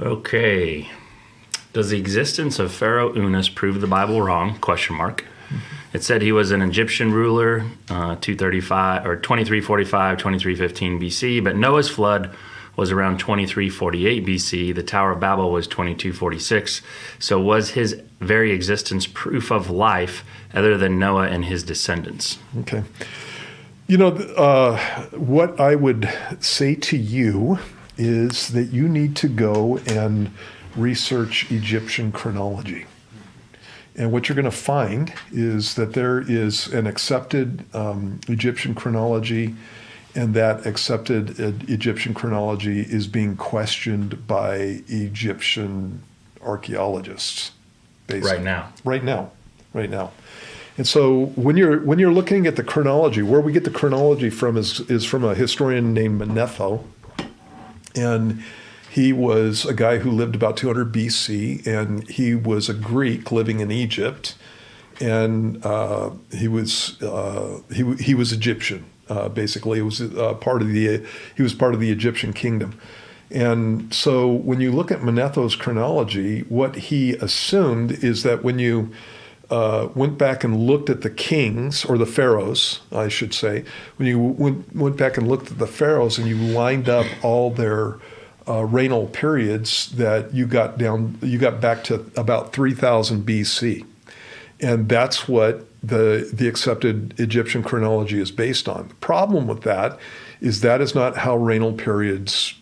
Okay. Does the existence of Pharaoh Unas prove the Bible wrong? Question mark. It said he was an Egyptian ruler, 235 or 2345, 2315 BC, but Noah's flood was around 2348 BC. The Tower of Babel was 2246. So was his very existence proof of life other than Noah and his descendants? Okay. What I would say to you is that you need to go and research Egyptian chronology. And what you're going to find is that there is an accepted Egyptian chronology, and that accepted Egyptian chronology is being questioned by Egyptian archaeologists. Basically. Right now. And so when you're looking at the chronology, where we get the chronology from is from a historian named Manetho, and he was a guy who lived about 200 BC, and he was a Greek living in Egypt, and he was Egyptian. Basically, he was part of the Egyptian kingdom. And so when you look at Manetho's chronology, what he assumed is that when you went back and looked at the kings, or the pharaohs, I should say, when you went back and looked at the pharaohs and you lined up all their regnal periods, that you got back to about 3000 BC. And that's what the accepted Egyptian chronology is based on. The problem with that is not how regnal periods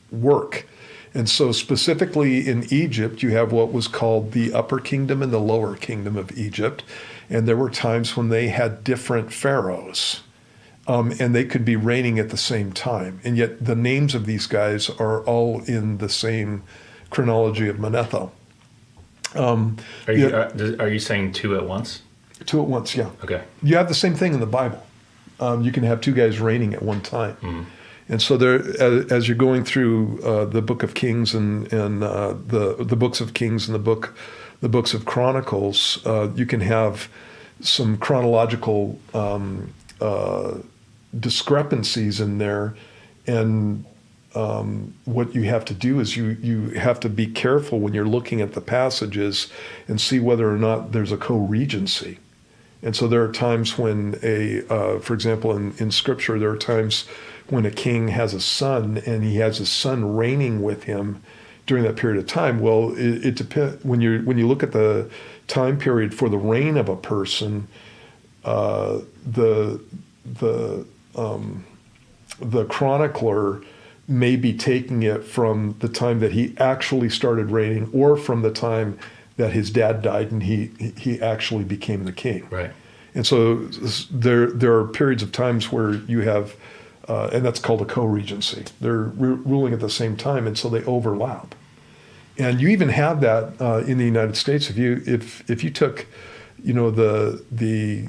work. And so specifically in Egypt, you have what was called the Upper Kingdom and the Lower Kingdom of Egypt. And there were times when they had different pharaohs. And they could be reigning at the same time. And yet the names of these guys are all in the same chronology of Manetho. Are you saying two at once? Two at once, yeah. Okay. You have the same thing in the Bible. You can have two guys reigning at one time. Mm-hmm. And so there, as you're going through the Book of Kings and the books of Kings and the books of Chronicles, you can have some chronological discrepancies in there, and what you have to do is you have to be careful when you're looking at the passages and see whether or not there's a co-regency. And so there are times when for example, in Scripture, there are times when a king has a son and he has a son reigning with him during that period of time. Well, it depends. When you look at the time period for the reign of a person, the chronicler may be taking it from the time that he actually started reigning, or from the time that his dad died and he actually became the king. Right. And so there are periods of times where you have, and that's called a co-regency. They're ruling at the same time, and so they overlap. And you even have that in the United States. If you took, the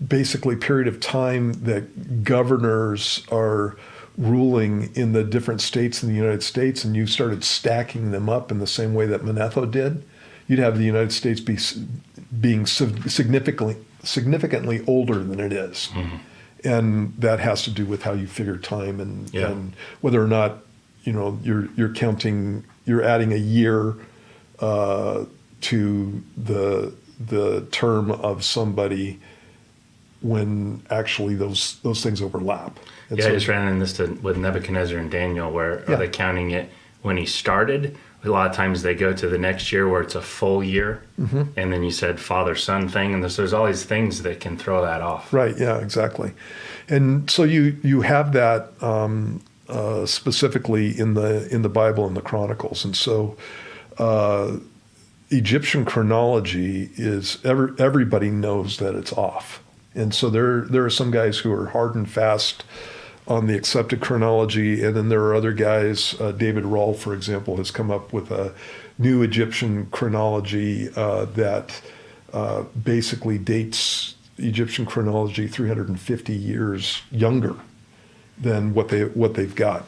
basically period of time that governors are ruling in the different states in the United States, and you started stacking them up in the same way that Manetho did, you'd have the United States being significantly older than it is. Mm-hmm. And that has to do with how you figure time and whether or not you're counting, you're adding a year to the term of somebody when actually those things overlap. And I just ran into this with Nebuchadnezzar and Daniel, where are they counting it when he started? A lot of times they go to the next year where it's a full year, mm-hmm. and then you said father-son thing, and there's all these things that can throw that off. Right, yeah, exactly. And so you have that specifically in the Bible and the Chronicles. And so Egyptian chronology is, everybody knows that it's off. And so there are some guys who are hard and fast on the accepted chronology, and then there are other guys. David Rahl, for example, has come up with a new Egyptian chronology that basically dates Egyptian chronology 350 years younger than what they've got.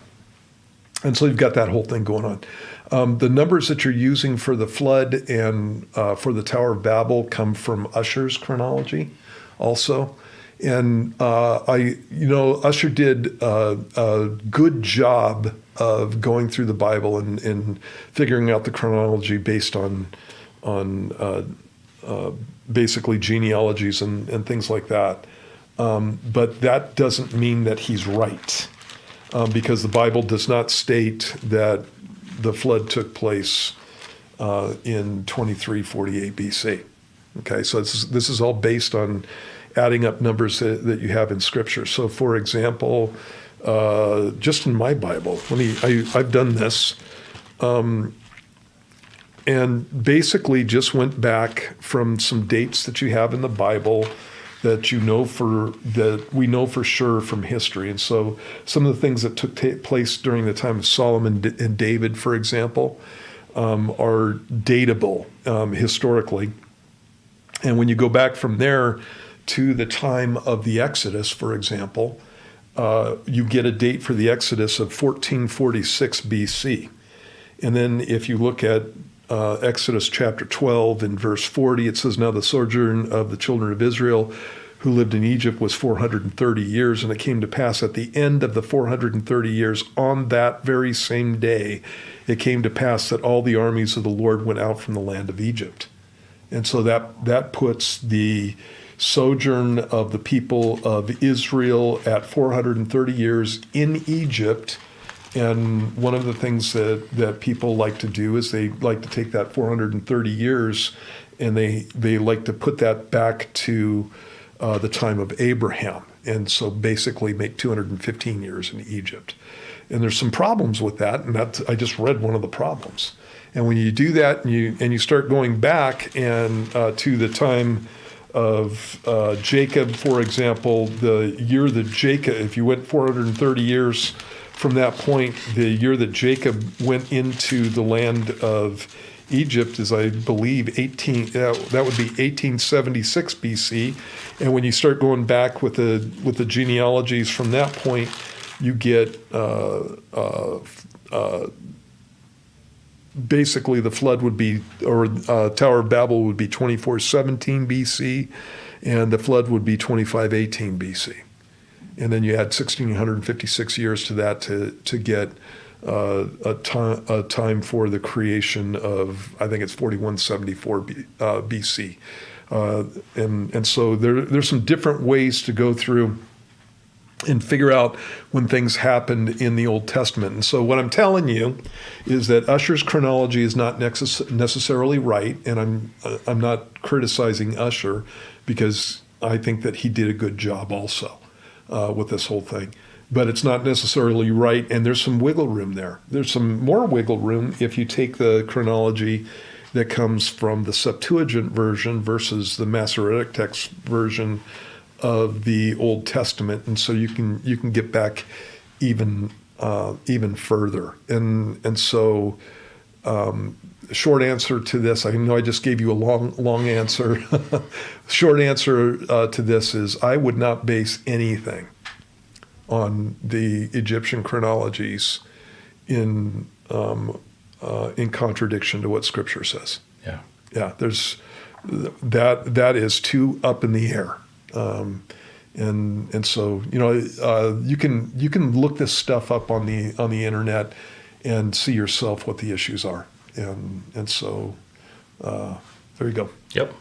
And so you've got that whole thing going on. The numbers that you're using for the flood and for the Tower of Babel come from Ussher's chronology also. And Usher did a good job of going through the Bible and figuring out the chronology based on basically genealogies and things like that. But that doesn't mean that he's right, because the Bible does not state that the flood took place in 2348 BC. Okay, so this is all based on adding up numbers that you have in Scripture. So, for example, just in my Bible, I've done this, and basically just went back from some dates that you have in the Bible that we know for sure from history. And so some of the things that took place during the time of Solomon and David, for example, are datable historically. And when you go back from there to the time of the Exodus, for example, you get a date for the Exodus of 1446 BC. And then if you look at Exodus chapter 12 and verse 40, it says, "Now the sojourn of the children of Israel who lived in Egypt was 430 years, and it came to pass at the end of the 430 years, on that very same day, it came to pass that all the armies of the Lord went out from the land of Egypt." And so that puts the sojourn of the people of Israel at 430 years in Egypt. And one of the things that people like to do is they like to take that 430 years and they like to put that back to the time of Abraham. And so basically make 215 years in Egypt. And there's some problems with that, and I just read one of the problems. And when you do that and you start going back and to the time of Jacob, for example, the year that Jacob, if you went 430 years from that point, the year that Jacob went into the land of Egypt is, I believe, that would be 1876 BC. And when you start going back with the genealogies from that point, you get basically the flood would be, or Tower of Babel would be 2417 BC, and the flood would be 2518 BC. And then you add 1656 years to that to get a time for the creation of, I think it's 4174 BC. And so there's some different ways to go through and figure out when things happened in the Old Testament. And so what I'm telling you is that Usher's chronology is not necessarily right, and I'm not criticizing Usher, because I think that he did a good job also with this whole thing. But it's not necessarily right, and there's some wiggle room there. There's some more wiggle room if you take the chronology that comes from the Septuagint version versus the Masoretic text version of the Old Testament, and so you can get back even further. And so short answer to this, I know I just gave you a long answer. Short answer to this is I would not base anything on the Egyptian chronologies in contradiction to what Scripture says. Yeah. There's that is too up in the air. And so you can look this stuff up on the internet and see yourself what the issues are, and so there you go. Yep.